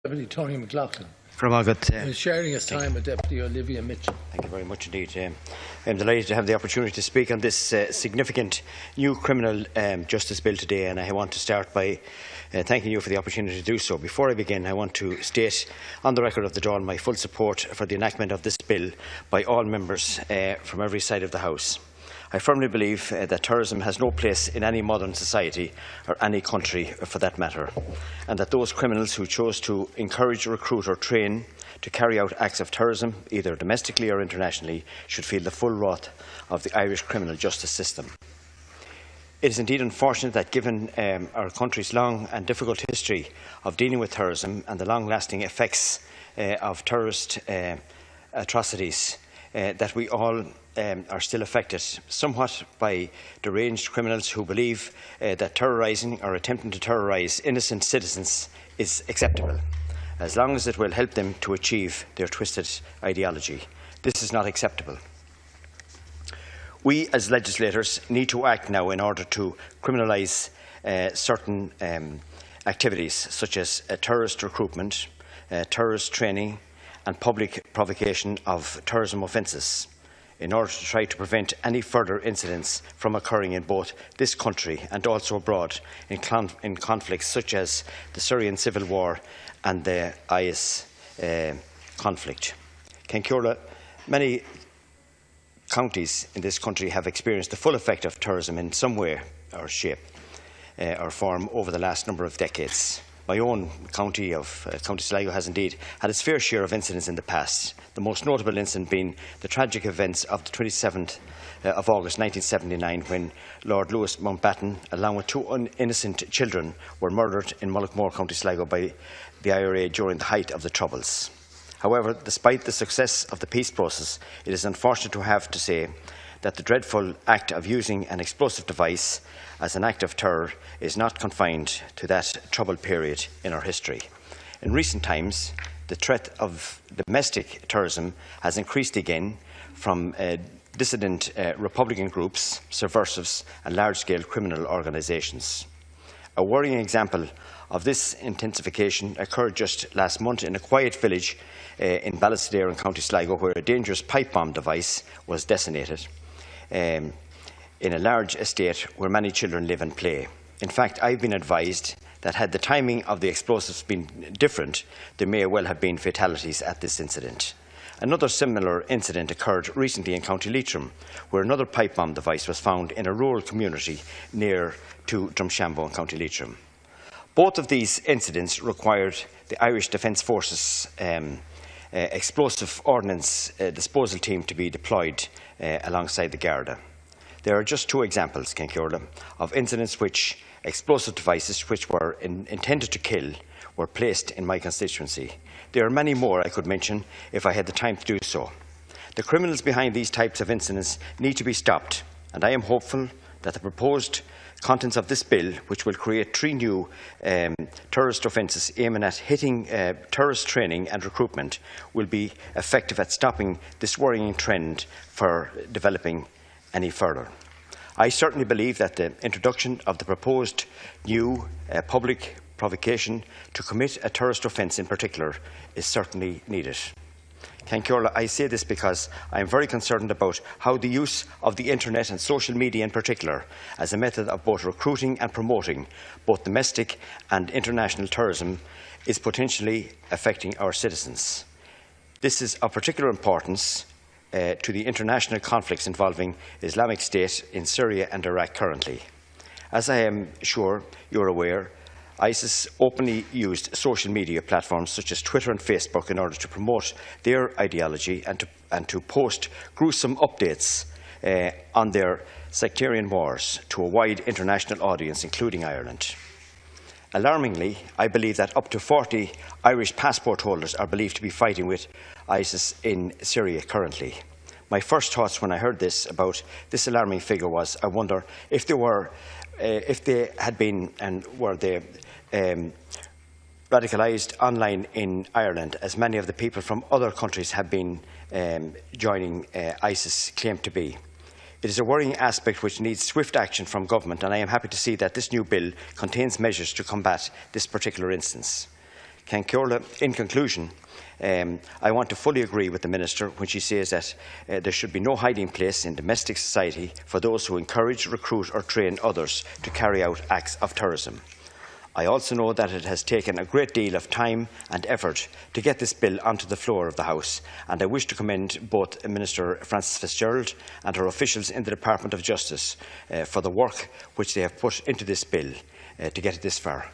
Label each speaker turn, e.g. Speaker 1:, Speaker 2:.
Speaker 1: Deputy Tony McLaughlin.
Speaker 2: Sharing his time with Deputy Olivia Mitchell.
Speaker 3: Thank you very much indeed. I'm delighted to have the opportunity to speak on this significant new criminal justice bill today, and I want to start by thanking you for the opportunity to do so. Before I begin, I want to state on the record of the Dáil my full support for the enactment of this bill by all members from every side of the House. I firmly believe that terrorism has no place in any modern society or any country for that matter, and that those criminals who chose to encourage, recruit or train to carry out acts of terrorism, either domestically or internationally, should feel the full wrath of the Irish criminal justice system. It is indeed unfortunate that, given our country's long and difficult history of dealing with terrorism and the long-lasting effects of terrorist atrocities, that we all are still affected somewhat by deranged criminals who believe that terrorising or attempting to terrorise innocent citizens is acceptable, as long as it will help them to achieve their twisted ideology. This is not acceptable. We, as legislators, need to act now in order to criminalise certain activities such as terrorist recruitment, terrorist training and public provocation of terrorism offences, in order to try to prevent any further incidents from occurring in both this country and also abroad in conflicts such as the Syrian civil war and the IS conflict. Many counties in this country have experienced the full effect of terrorism in some way or shape or form over the last number of decades. My own county of County Sligo has indeed had its fair share of incidents in the past, the most notable incident being the tragic events of the 27th of August 1979, when Lord Louis Mountbatten, along with two innocent children, were murdered in Mullaghmore, County Sligo by the IRA during the height of the Troubles. However, despite the success of the peace process, it is unfortunate to have to say that the dreadful act of using an explosive device as an act of terror is not confined to that troubled period in our history. In recent times, the threat of domestic terrorism has increased again from dissident Republican groups, subversives and large-scale criminal organisations. A worrying example of this intensification occurred just last month in a quiet village in Ballysadare in County Sligo, where a dangerous pipe bomb device was detonated in a large estate where many children live and play. In fact, I've been advised that had the timing of the explosives been different, there may well have been fatalities at this incident. Another similar incident occurred recently in County Leitrim, where another pipe bomb device was found in a rural community near to Drumshanbo in County Leitrim. Both of these incidents required the Irish Defence Forces explosive ordnance disposal team to be deployed alongside the Garda. There are just two examples, of incidents which explosive devices which were intended to kill were placed in my constituency. There are many more I could mention if I had the time to do so. The criminals behind these types of incidents need to be stopped, and I am hopeful that the proposed contents of this bill, which will create 3 new terrorist offences aiming at hitting terrorist training and recruitment, will be effective at stopping this worrying trend for developing any further. I certainly believe that the introduction of the proposed new public provocation to commit a terrorist offence in particular is certainly needed. I say this because I am very concerned about how the use of the internet and social media in particular as a method of both recruiting and promoting both domestic and international terrorism is potentially affecting our citizens. This is of particular importance to the international conflicts involving Islamic State in Syria and Iraq currently. As I am sure you are aware, ISIS openly used social media platforms such as Twitter and Facebook in order to promote their ideology and to post gruesome updates on their sectarian wars to a wide international audience, including Ireland. Alarmingly, I believe that up to 40 Irish passport holders are believed to be fighting with ISIS in Syria currently. My first thoughts when I heard about this alarming figure was, I wonder if they had been and were they radicalised online in Ireland, as many of the people from other countries have been joining ISIS claim to be. It is a worrying aspect which needs swift action from government, and I am happy to see that this new bill contains measures to combat this particular instance. Cearla, in conclusion, I want to fully agree with the Minister when she says that there should be no hiding place in domestic society for those who encourage, recruit or train others to carry out acts of terrorism. I also know that it has taken a great deal of time and effort to get this bill onto the floor of the House, and I wish to commend both Minister Frances Fitzgerald and her officials in the Department of Justice for the work which they have put into this bill to get it this far.